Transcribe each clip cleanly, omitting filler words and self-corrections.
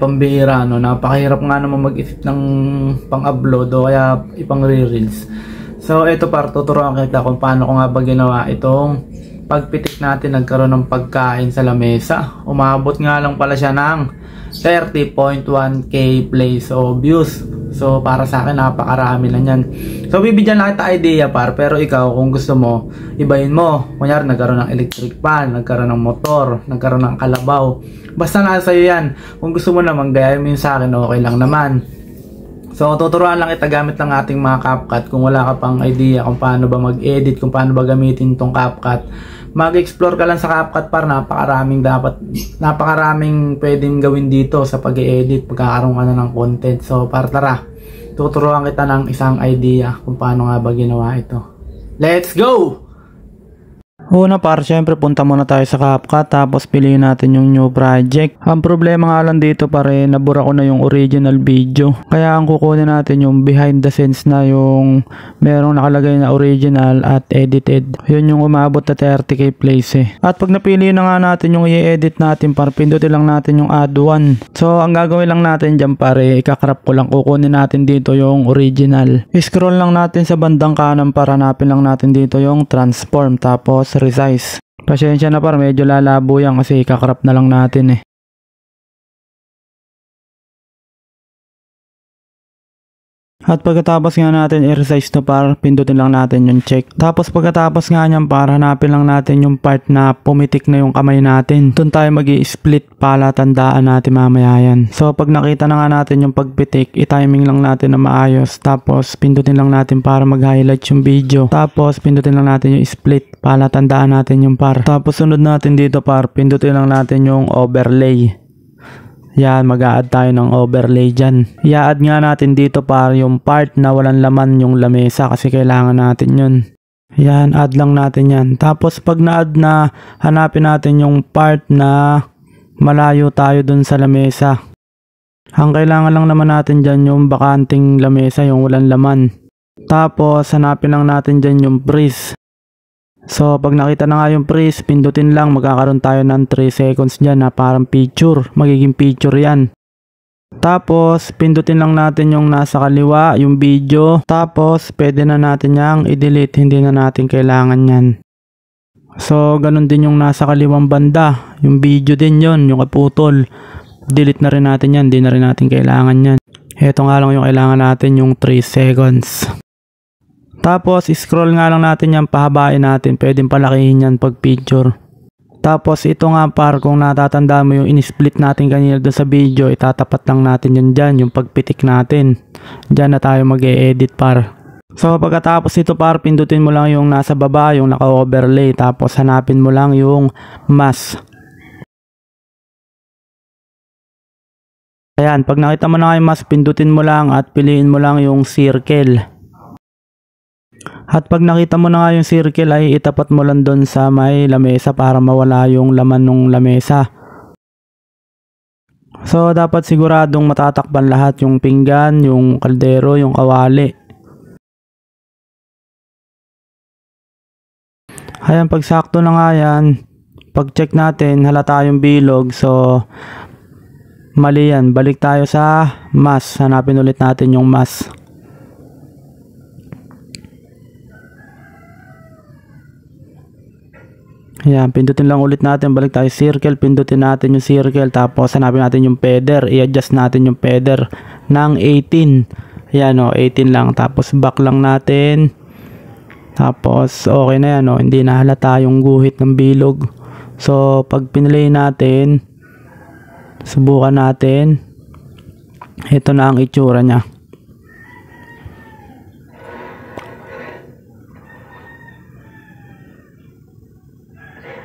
Pambihira, no? Napakahirap nga naman mag-isip ng pang-upload o kaya ipang re-reels. So ito par, tuturuan kita kung paano ko nga ba ginawa itong pagpitik natin nagkaroon ng pagkain sa lamesa. Umabot nga lang pala siya ng 30.1k plays o views. So para sa akin napakarami na yan. So bibigyan lang kita idea par, pero ikaw kung gusto mo ibahin mo. Kunyari nagkaroon ng electric pan, nagkaroon ng motor, nagkaroon ng kalabaw. Basta nasa iyo yan. Kung gusto mo naman gayahin mo yun sa akin, okay lang naman. So tuturuan lang kita gamit ng ating mga CapCut. Kung wala ka pang idea kung paano ba mag-edit, kung paano ba gamitin itong CapCut, mag-explore ka lang sa CapCut par. Napakaraming pwedeng gawin dito sa pag-edit, pagkakaroon ka na ng content. So par, tara, tuturuan kita ng isang idea kung paano nga ba ginawa ito. Let's go! Una par, syempre punta muna tayo sa CapCut, tapos piliin natin yung new project. Ang problema nga lang dito pare, nabura ko na yung original video. Kaya ang kukunin natin yung behind the scenes na yung merong nakalagay na original at edited. Yun yung umabot na 30k plays eh. At pag napili na nga natin yung i-edit natin par, pindutin lang natin yung add one. So ang gagawin lang natin dyan pare, ikakrap ko lang, kukunin natin dito yung original. I-scroll lang natin sa bandang kanan para hanapin lang natin dito yung transform, tapos resize. Pasensya na par, medyo lalabo yan kasi ikakrap na lang natin eh. At pagkatapos nga natin i-resize to par, pindutin lang natin yung check. Tapos pagkatapos nga nyan par, hanapin lang natin yung part na pumitik na yung kamay natin. Doon tayo mag-i-split pala, tandaan natin mamaya yan. So pag nakita na nga natin yung pagpitik, i-timing lang natin na maayos. Tapos pindutin lang natin para mag-highlight yung video. Tapos pindutin lang natin yung split pala, tandaan natin yung par. Tapos sunod natin dito par, pindutin lang natin yung overlay. Yan, mag-a-add tayo ng overlay dyan. I-add nga natin dito par yung part na walang laman yung lamesa kasi kailangan natin yun. Yan, add lang natin yan. Tapos pag na-add na, hanapin natin yung part na malayo tayo dun sa lamesa. Ang kailangan lang naman natin dyan yung bakanting lamesa, yung walang laman. Tapos hanapin lang natin dyan yung freeze. So pag nakita na nga yung freeze, pindutin lang, magkakaroon tayo ng 3 seconds dyan na parang picture, magiging picture yan. Tapos pindutin lang natin yung nasa kaliwa, yung video. Tapos pwede na natin yang i-delete, hindi na natin kailangan yan. So ganun din yung nasa kaliwang banda, yung video din yon, yung kaputol. Delete na rin natin yan, hindi na rin natin kailangan yan. Ito nga lang yung kailangan natin, yung 3 seconds. Tapos scroll nga lang natin yan, pahabain natin, pwedeng palakihin yan pag picture. Tapos ito nga par, kung natatandaan mo yung in-split natin kanina doon sa video, itatapat lang natin yun dyan, yung pagpitik natin. Dyan na tayo mag-e-edit par. So pagkatapos ito par, pindutin mo lang yung nasa baba, yung naka-overlay, tapos hanapin mo lang yung mask. Ayan, pag nakita mo na yung mask, pindutin mo lang at piliin mo lang yung circle. At pag nakita mo na nga yung circle ay itapat mo lang doon sa may lamesa para mawala yung laman ng lamesa. So dapat siguradong matatakpan lahat, yung pinggan, yung kaldero, yung kawali. Ayan, pag sakto na nga yan, pag check natin halata yung bilog, so mali yan, balik tayo sa mask, hanapin ulit natin yung mask. Ayan, pindutin lang ulit natin, balik tayo circle, pindutin natin yung circle, tapos hanapin natin yung feather, i-adjust natin yung feather ng 18. Ayan o, 18 lang, tapos back lang natin, tapos okay na yan o, hindi na halata yung guhit ng bilog. So pag pinilay natin, subukan natin, ito na ang itsura nya.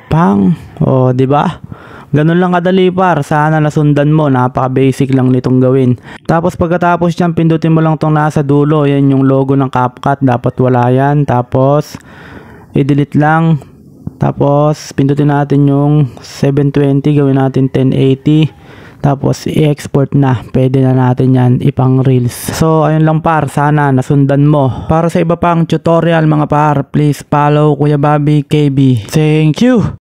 Pang, oh, 'di ba? Ganun lang kadali par, sana nasundan mo, napaka-basic lang nitong gawin. Tapos pagkatapos niyan, pindutin mo lang tong nasa dulo, yan yung logo ng CapCut, dapat wala yan. Tapos i-delete lang. Tapos pindutin natin yung 720, gawin natin 1080. Tapos i-export na, pwede na natin yan ipang reels. So ayun lang par, sana nasundan mo. Para sa iba pang tutorial mga par, please follow Kuya Bobby KB. Thank you!